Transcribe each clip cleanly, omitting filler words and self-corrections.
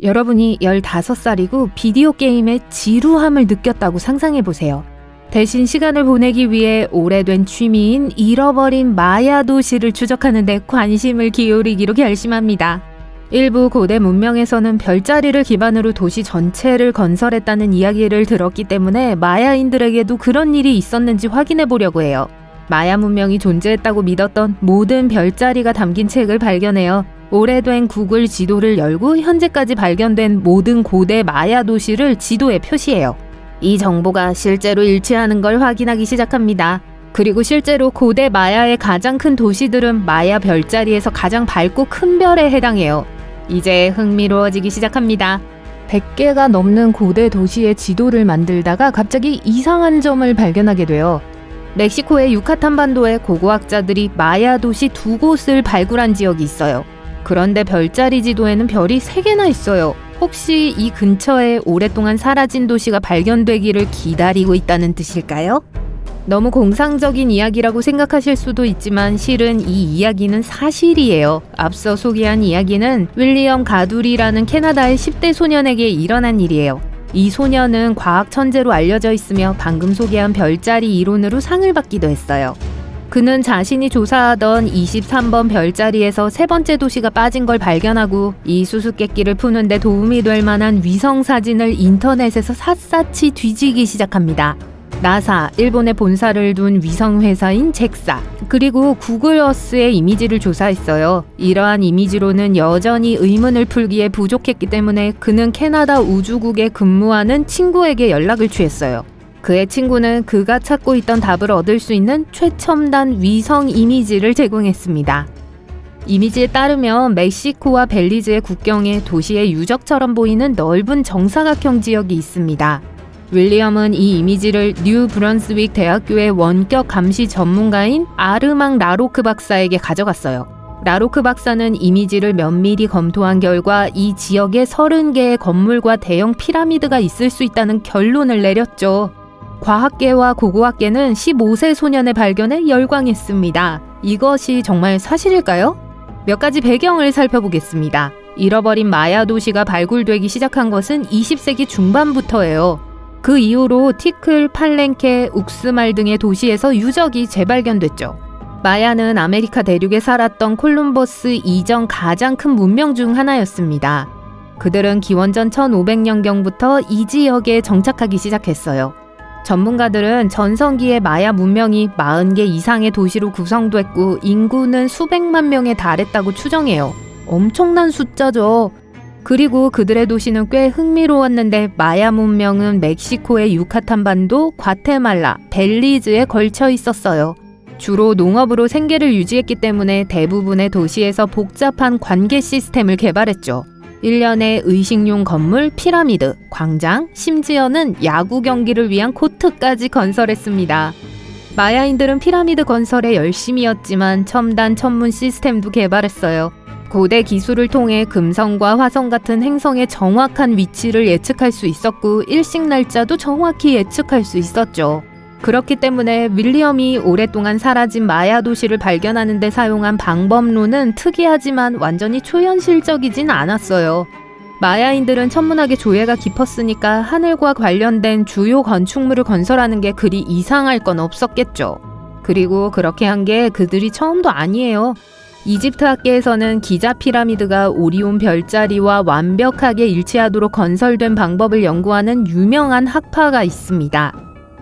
여러분이 15살이고 비디오 게임의 지루함을 느꼈다고 상상해보세요. 대신 시간을 보내기 위해 오래된 취미인 잃어버린 마야 도시를 추적하는 데 관심을 기울이기로 결심합니다. 일부 고대 문명에서는 별자리를 기반으로 도시 전체를 건설했다는 이야기를 들었기 때문에 마야인들에게도 그런 일이 있었는지 확인해 보려고 해요. 마야 문명이 존재했다고 믿었던 모든 별자리가 담긴 책을 발견해요. 오래된 구글 지도를 열고 현재까지 발견된 모든 고대 마야 도시를 지도에 표시해요. 이 정보가 실제로 일치하는 걸 확인하기 시작합니다. 그리고 실제로 고대 마야의 가장 큰 도시들은 마야 별자리에서 가장 밝고 큰 별에 해당해요. 이제 흥미로워지기 시작합니다. 100개가 넘는 고대 도시의 지도를 만들다가 갑자기 이상한 점을 발견하게 돼요. 멕시코의 유카탄 반도에 고고학자들이 마야 도시 2곳을 발굴한 지역이 있어요. 그런데 별자리 지도에는 별이 3개나 있어요. 혹시 이 근처에 오랫동안 사라진 도시가 발견되기를 기다리고 있다는 뜻일까요? 너무 공상적인 이야기라고 생각하실 수도 있지만 실은 이 이야기는 사실이에요. 앞서 소개한 이야기는 윌리엄 가두리라는 캐나다의 10대 소년에게 일어난 일이에요. 이 소년은 과학 천재로 알려져 있으며 방금 소개한 별자리 이론으로 상을 받기도 했어요. 그는 자신이 조사하던 23번 별자리에서 3번째 도시가 빠진 걸 발견하고 이 수수께끼를 푸는데 도움이 될 만한 위성 사진을 인터넷에서 샅샅이 뒤지기 시작합니다. 나사, 일본에 본사를 둔 위성회사인 젝사, 그리고 구글 어스의 이미지를 조사했어요. 이러한 이미지로는 여전히 의문을 풀기에 부족했기 때문에 그는 캐나다 우주국에 근무하는 친구에게 연락을 취했어요. 그의 친구는 그가 찾고 있던 답을 얻을 수 있는 최첨단 위성 이미지를 제공했습니다. 이미지에 따르면 멕시코와 벨리즈의 국경에 도시의 유적처럼 보이는 넓은 정사각형 지역이 있습니다. 윌리엄은 이 이미지를 뉴 브런스윅 대학교의 원격 감시 전문가인 아르망 라로크 박사에게 가져갔어요. 라로크 박사는 이미지를 면밀히 검토한 결과 이 지역에 30개의 건물과 대형 피라미드가 있을 수 있다는 결론을 내렸죠. 과학계와 고고학계는 15세 소년의 발견에 열광했습니다. 이것이 정말 사실일까요? 몇 가지 배경을 살펴보겠습니다. 잃어버린 마야 도시가 발굴되기 시작한 것은 20세기 중반부터예요. 그 이후로 티클, 팔렌케, 욱스말 등의 도시에서 유적이 재발견됐죠. 마야는 아메리카 대륙에 살았던 콜럼버스 이전 가장 큰 문명 중 하나였습니다. 그들은 기원전 1500년경부터 이 지역에 정착하기 시작했어요. 전문가들은 전성기의 마야 문명이 40개 이상의 도시로 구성됐고 인구는 수백만 명에 달했다고 추정해요. 엄청난 숫자죠. 그리고 그들의 도시는 꽤 흥미로웠는데 마야 문명은 멕시코의 유카탄 반도, 과테말라, 벨리즈에 걸쳐 있었어요. 주로 농업으로 생계를 유지했기 때문에 대부분의 도시에서 복잡한 관계 시스템을 개발했죠. 일련의 의식용 건물, 피라미드, 광장, 심지어는 야구 경기를 위한 코트까지 건설했습니다. 마야인들은 피라미드 건설에 열심이었지만 첨단 천문 시스템도 개발했어요. 고대 기술을 통해 금성과 화성 같은 행성의 정확한 위치를 예측할 수 있었고 일식 날짜도 정확히 예측할 수 있었죠. 그렇기 때문에 윌리엄이 오랫동안 사라진 마야 도시를 발견하는 데 사용한 방법론은 특이하지만 완전히 초현실적이진 않았어요. 마야인들은 천문학의 조예가 깊었으니까 하늘과 관련된 주요 건축물을 건설하는 게 그리 이상할 건 없었겠죠. 그리고 그렇게 한 게 그들이 처음도 아니에요. 이집트 학계에서는 기자 피라미드가 오리온 별자리와 완벽하게 일치하도록 건설된 방법을 연구하는 유명한 학파가 있습니다.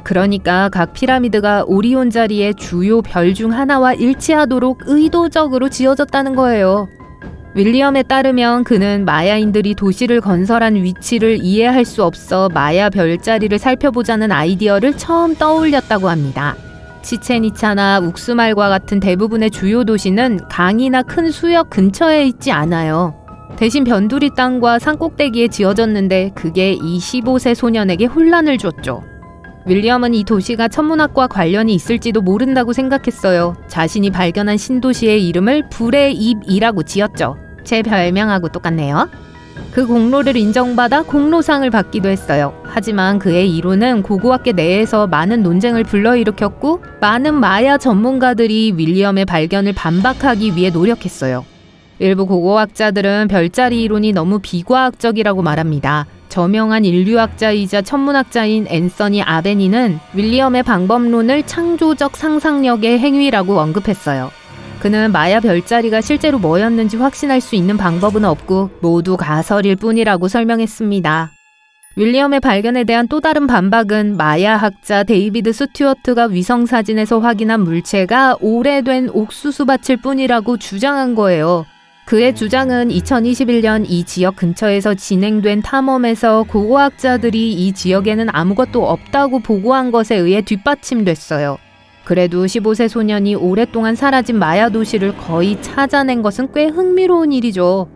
그러니까 각 피라미드가 오리온 자리의 주요 별 중 하나와 일치하도록 의도적으로 지어졌다는 거예요. 윌리엄에 따르면 그는 마야인들이 도시를 건설한 위치를 이해할 수 없어 마야 별자리를 살펴보자는 아이디어를 처음 떠올렸다고 합니다. 치첸이차나 욱스말과 같은 대부분의 주요 도시는 강이나 큰 수역 근처에 있지 않아요. 대신 변두리 땅과 산꼭대기에 지어졌는데 그게 이 15세 소년에게 혼란을 줬죠. 윌리엄은 이 도시가 천문학과 관련이 있을지도 모른다고 생각했어요. 자신이 발견한 신도시의 이름을 불의 입이라고 지었죠. 제 별명하고 똑같네요. 그 공로를 인정받아 공로상을 받기도 했어요. 하지만 그의 이론은 고고학계 내에서 많은 논쟁을 불러일으켰고 많은 마야 전문가들이 윌리엄의 발견을 반박하기 위해 노력했어요. 일부 고고학자들은 별자리 이론이 너무 비과학적이라고 말합니다. 저명한 인류학자이자 천문학자인 앤서니 아베니는 윌리엄의 방법론을 창조적 상상력의 행위라고 언급했어요. 그는 마야 별자리가 실제로 뭐였는지 확신할 수 있는 방법은 없고 모두 가설일 뿐이라고 설명했습니다. 윌리엄의 발견에 대한 또 다른 반박은 마야 학자 데이비드 스튜어트가 위성사진에서 확인한 물체가 오래된 옥수수밭일 뿐이라고 주장한 거예요. 그의 주장은 2021년 이 지역 근처에서 진행된 탐험에서 고고학자들이 이 지역에는 아무것도 없다고 보고한 것에 의해 뒷받침됐어요. 그래도 15세 소년이 오랫동안 사라진 마야 도시를 거의 찾아낸 것은 꽤 흥미로운 일이죠.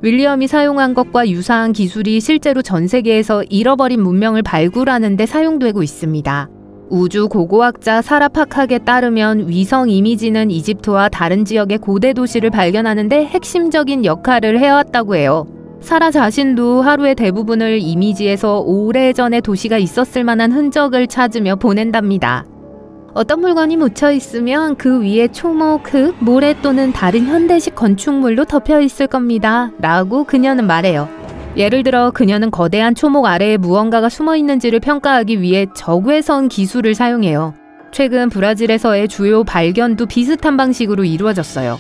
윌리엄이 사용한 것과 유사한 기술이 실제로 전 세계에서 잃어버린 문명을 발굴하는 데 사용되고 있습니다. 우주 고고학자 사라 파캅에 따르면 위성 이미지는 이집트와 다른 지역의 고대 도시를 발견하는 데 핵심적인 역할을 해왔다고 해요. 사라 자신도 하루의 대부분을 이미지에서 오래전에 도시가 있었을 만한 흔적을 찾으며 보낸답니다. 어떤 물건이 묻혀 있으면 그 위에 초목, 흙, 모래 또는 다른 현대식 건축물로 덮여 있을 겁니다. 라고 그녀는 말해요. 예를 들어 그녀는 거대한 초목 아래에 무언가가 숨어 있는지를 평가하기 위해 적외선 기술을 사용해요. 최근 브라질에서의 주요 발견도 비슷한 방식으로 이루어졌어요.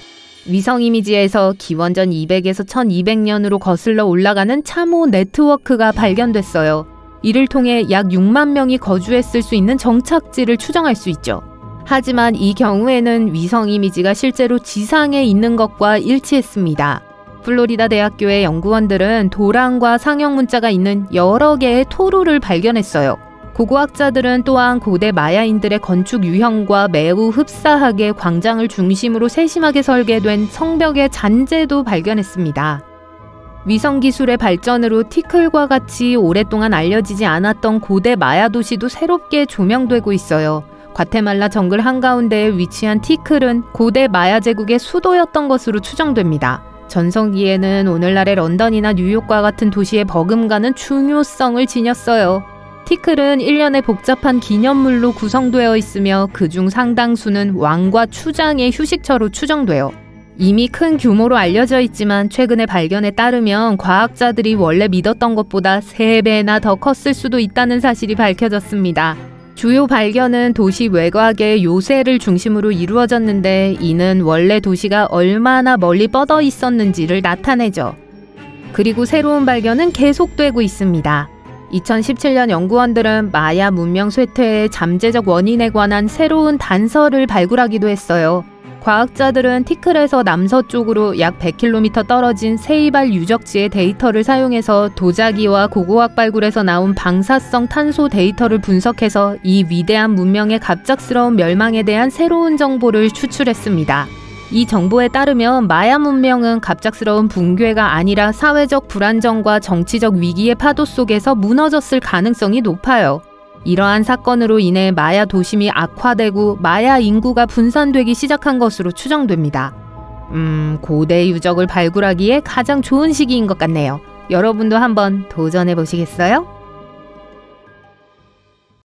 위성 이미지에서 기원전 200에서 1200년으로 거슬러 올라가는 참호 네트워크가 발견됐어요. 이를 통해 약 6만 명이 거주했을 수 있는 정착지를 추정할 수 있죠. 하지만 이 경우에는 위성 이미지가 실제로 지상에 있는 것과 일치했습니다. 플로리다 대학교의 연구원들은 도랑과 상형 문자가 있는 여러 개의 토루를 발견했어요. 고고학자들은 또한 고대 마야인들의 건축 유형과 매우 흡사하게 광장을 중심으로 세심하게 설계된 성벽의 잔재도 발견했습니다. 위성 기술의 발전으로 티클과 같이 오랫동안 알려지지 않았던 고대 마야 도시도 새롭게 조명되고 있어요. 과테말라 정글 한가운데에 위치한 티클은 고대 마야 제국의 수도였던 것으로 추정됩니다. 전성기에는 오늘날의 런던이나 뉴욕과 같은 도시에 버금가는 중요성을 지녔어요. 티클은 일련의 복잡한 기념물로 구성되어 있으며 그중 상당수는 왕과 추장의 휴식처로 추정돼요. 이미 큰 규모로 알려져 있지만 최근의 발견에 따르면 과학자들이 원래 믿었던 것보다 3배나 더 컸을 수도 있다는 사실이 밝혀졌습니다. 주요 발견은 도시 외곽의 요새를 중심으로 이루어졌는데 이는 원래 도시가 얼마나 멀리 뻗어 있었는지를 나타내죠. 그리고 새로운 발견은 계속되고 있습니다. 2017년 연구원들은 마야 문명 쇠퇴의 잠재적 원인에 관한 새로운 단서를 발굴하기도 했어요. 과학자들은 티클에서 남서쪽으로 약 100km 떨어진 세이발 유적지의 데이터를 사용해서 도자기와 고고학 발굴에서 나온 방사성 탄소 데이터를 분석해서 이 위대한 문명의 갑작스러운 멸망에 대한 새로운 정보를 추출했습니다. 이 정보에 따르면 마야 문명은 갑작스러운 붕괴가 아니라 사회적 불안정과 정치적 위기의 파도 속에서 무너졌을 가능성이 높아요. 이러한 사건으로 인해 마야 도심이 악화되고 마야 인구가 분산되기 시작한 것으로 추정됩니다. 고대 유적을 발굴하기에 가장 좋은 시기인 것 같네요. 여러분도 한번 도전해 보시겠어요?